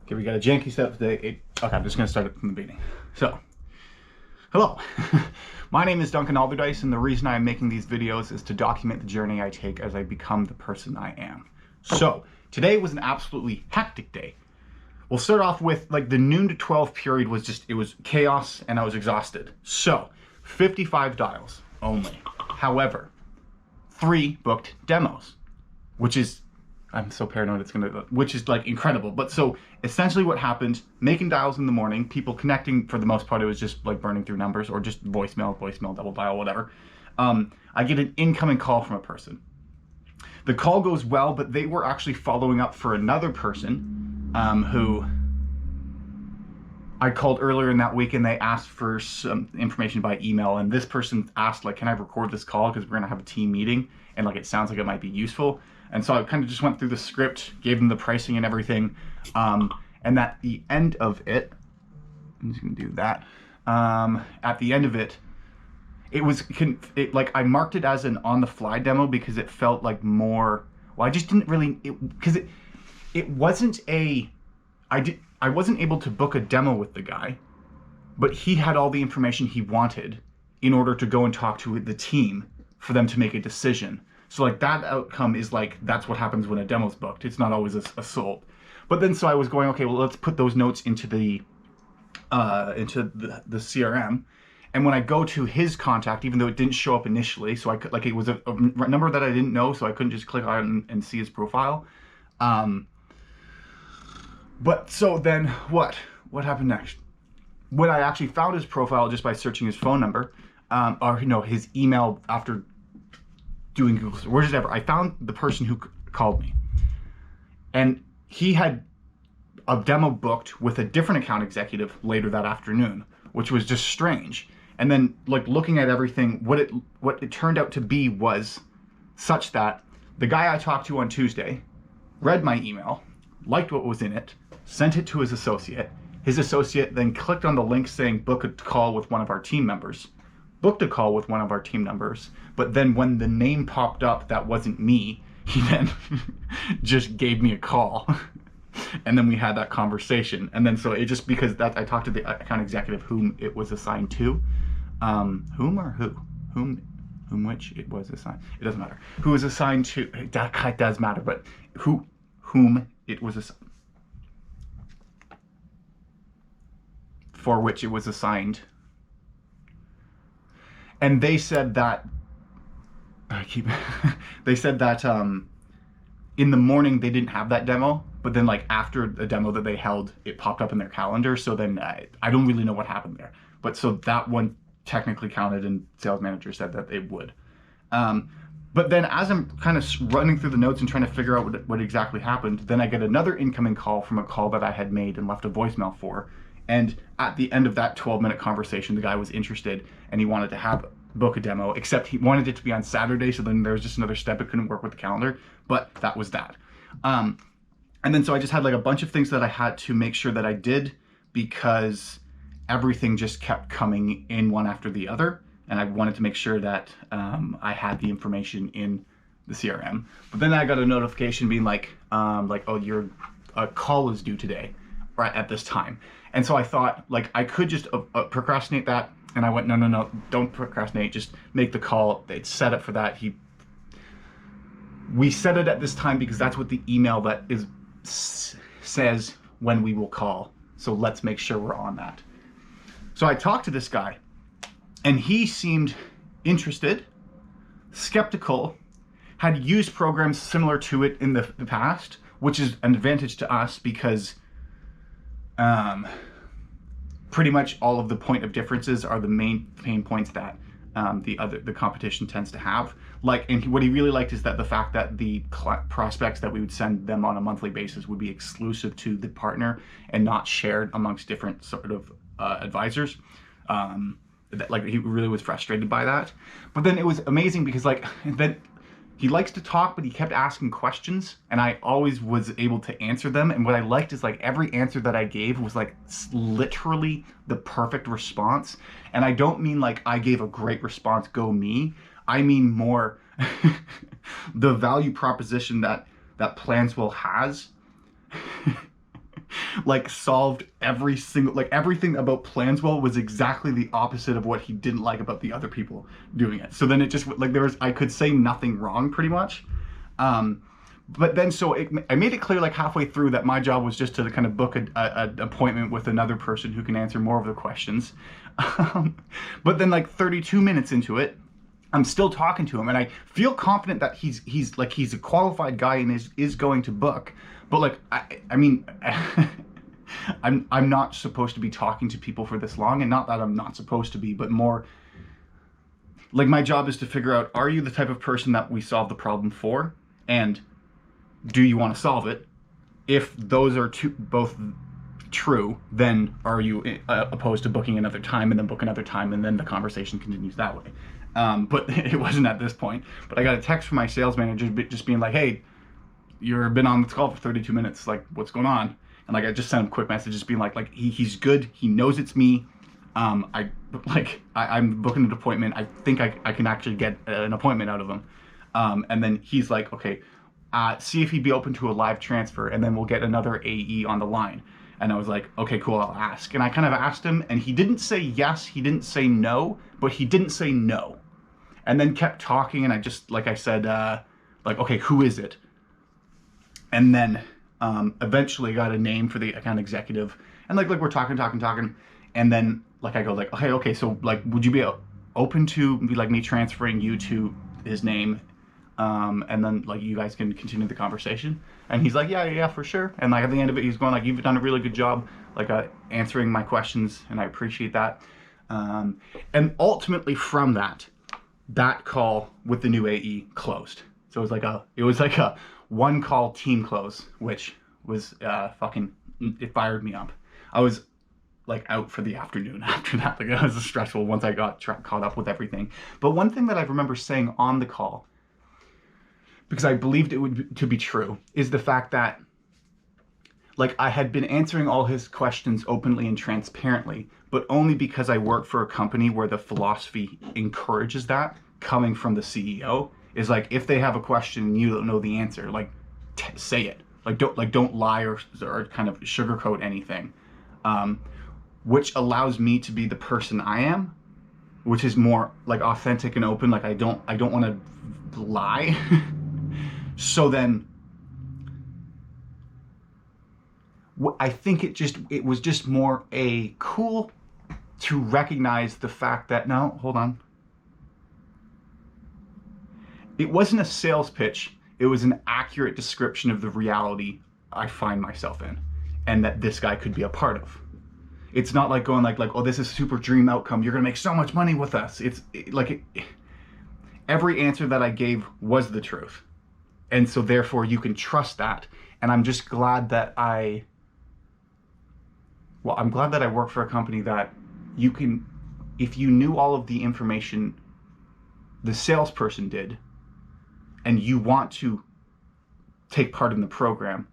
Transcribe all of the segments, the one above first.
Okay, we got a janky setup today. Okay, I'm just gonna start it from the beginning. So, hello. My name is Duncan Alderdice, and the reason I'm making these videos is to document the journey I take as I become the person I am. So, today was an absolutely hectic day. We'll start off with, like, the noon to 12 period was just, it was chaos, and I was exhausted. So, 55 dials only. However, 3 booked demos, which is, I'm so paranoid it's gonna, which is like incredible. But so essentially what happened, making dials in the morning, people connecting, for the most part, it was just like burning through numbers or just voicemail, double dial, whatever. I get an incoming call from a person. The call goes well, but they were actually following up for another person who I called earlier in that week, and they asked for some information by email. And this person asked, like, can I record this call? Because we're gonna have a team meeting, and like it sounds like it might be useful. And so I kind of just went through the script, gave them the pricing and everything. And at the end of it, I'm just gonna do that. At the end of it, it was, like, I marked it as an on-the-fly demo because it felt like more, well, I just didn't really, because it wasn't a, I wasn't able to book a demo with the guy, but he had all the information he wanted in order to go and talk to the team for them to make a decision. So like that outcome is like, that's what happens when a demo's booked. It's not always a sold. But then so I was going, okay, well, let's put those notes into the CRM. And when I go to his contact, even though it didn't show up initially, so I could, like, it was a number that I didn't know, so I couldn't just click on it and see his profile. But so then what happened next? When I actually found his profile just by searching his phone number, or, you know, his email after doing Google search, whatever, I found the person who called me, and he had a demo booked with a different account executive later that afternoon, which was just strange. And then, like, looking at everything, what it turned out to be was such that the guy I talked to on Tuesday read my email, liked what was in it, sent it to his associate. His associate then clicked on the link saying book a call with one of our team members, booked a call with one of our team members, but then when the name popped up that wasn't me, he then just gave me a call. And then we had that conversation. And then so it just, because that I talked to the account executive whom it was assigned to, which it was assigned, it doesn't matter. Who was assigned to, that does matter, but whom it was assigned, for which it was assigned. And they said that, they said that in the morning they didn't have that demo, but then like after the demo that they held, it popped up in their calendar. So then I don't really know what happened there. But so that one technically counted, and sales manager said that it would. But then as I'm kind of running through the notes and trying to figure out what exactly happened, then I get another incoming call from a call that I had made and left a voicemail for. And at the end of that 12-minute conversation, the guy was interested and he wanted to book a demo, except he wanted it to be on Saturday. So then there was just another step. It couldn't work with the calendar, but that was that. And then so I just had like a bunch of things that I had to make sure that I did, because everything just kept coming in one after the other. And I wanted to make sure that I had the information in the CRM. But then I got a notification being like, oh, your call is due today, right at this time. And so I thought, like, I could just procrastinate that. And I went, no, don't procrastinate. Just make the call. It's set up for that. We set it at this time because that's what the email that says when we will call. So let's make sure we're on that. So I talked to this guy, and he seemed interested, skeptical, had used programs similar to it in the past, which is an advantage to us because pretty much all of the point of differences are the main pain points that the competition tends to have. Like, and what he really liked is that the fact that the prospects that we would send them on a monthly basis would be exclusive to the partner and not shared amongst different sort of advisors. Like, he really was frustrated by that. But then it was amazing because, like, then he likes to talk, but he kept asking questions, and I always was able to answer them. And what I liked is, like, every answer that I gave was like literally the perfect response. And I don't mean like I gave a great response, go me. I mean more the value proposition that Planswell has like solved every single, like everything about Planswell was exactly the opposite of what he didn't like about the other people doing it. So then it just like I could say nothing wrong pretty much. But then I made it clear like halfway through that my job was just to kind of book an appointment with another person who can answer more of the questions. But then like 32 minutes into it, I'm still talking to him, and I feel confident that he's a qualified guy and is going to book. But like I mean, I'm not supposed to be talking to people for this long, and not that I'm not supposed to be, but more like my job is to figure out, are you the type of person that we solve the problem for, and do you want to solve it? If those are both true, then are you opposed to booking another time and then book another time and then the conversation continues that way? But it wasn't at this point. But I got a text from my sales manager just being like, hey, you've been on this call for 32 minutes. Like, what's going on? And like I just sent him a quick message just being like he's good. He knows it's me. I'm booking an appointment. I think I can actually get an appointment out of him. And then he's like, okay, see if he'd be open to a live transfer, and then we'll get another AE on the line. And I was like, okay, cool, I'll ask. And I kind of asked him, and he didn't say yes, he didn't say no, but he didn't say no. And then kept talking, and I just, like I said, like, okay, who is it? And then eventually got a name for the account executive. And like we're talking. And then like I go like, okay, so like, would you be open to me transferring you to his name? And then like you guys can continue the conversation. And he's like, yeah, for sure. And like at the end of it, he's going like, you've done a really good job, like answering my questions, and I appreciate that. And ultimately from that call with the new AE closed. So it was like a one call team close, which was it fired me up. I was like out for the afternoon after that. Like it was stressful once I got caught up with everything. But one thing that I remember saying on the call, because I believed it to be true, is the fact that like I had been answering all his questions openly and transparently, but only because I work for a company where the philosophy encourages that, coming from the CEO, is like, if they have a question and you don't know the answer, like say it. Like don't lie or kind of sugarcoat anything. Which allows me to be the person I am, which is more like authentic and open. Like I don't want to lie. So then I think it was just more cool to recognize the fact that, no, hold on. It wasn't a sales pitch. It was an accurate description of the reality I find myself in, and that this guy could be a part of. It's not like going like, oh, this is a super dream outcome. You're going to make so much money with us. Every answer that I gave was the truth. And so therefore you can trust that. And I'm just glad that I'm glad that I work for a company that you can, if you knew all of the information the salesperson did, and you want to take part in the program,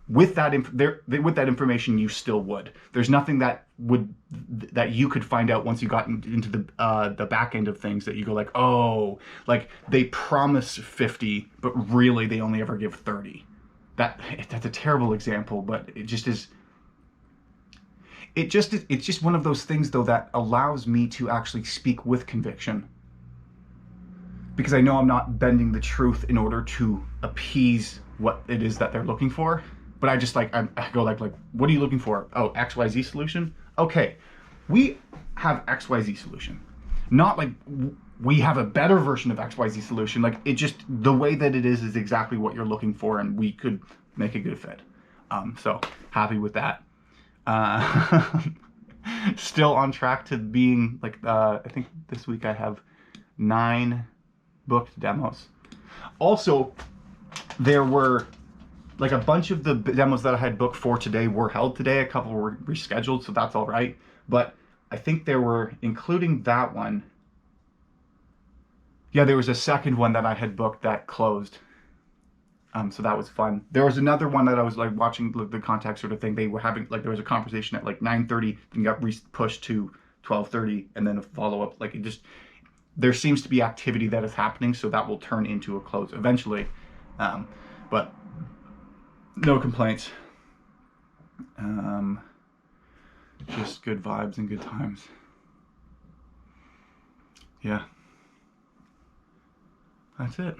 with that information, you still would. There's nothing that you could find out once you got into the back end of things that you go like, oh, like they promise 50, but really they only ever give 30. That's a terrible example, but it just is. It's just one of those things though that allows me to actually speak with conviction, because I know I'm not bending the truth in order to appease what it is that they're looking for. But I just I go like, what are you looking for? Oh, XYZ solution? Okay, we have XYZ solution. Not like we have a better version of XYZ solution. Like it just, the way that it is exactly what you're looking for, and we could make a good fit. So happy with that. Still on track to being like, I think this week I have 9 booked demos. Also, there were like a bunch of the demos that I had booked for today were held today. A couple were rescheduled, so that's all right. But I think there were, including that one, yeah, there was a second one that I had booked that closed. So that was fun. There was another one that I was like watching the contact sort of thing. They were having like, there was a conversation at like 9:30 and got pushed to 12:30, and then a follow-up. Like it just, there seems to be activity that is happening, so that will turn into a close eventually. But no complaints. Just good vibes and good times. Yeah. That's it.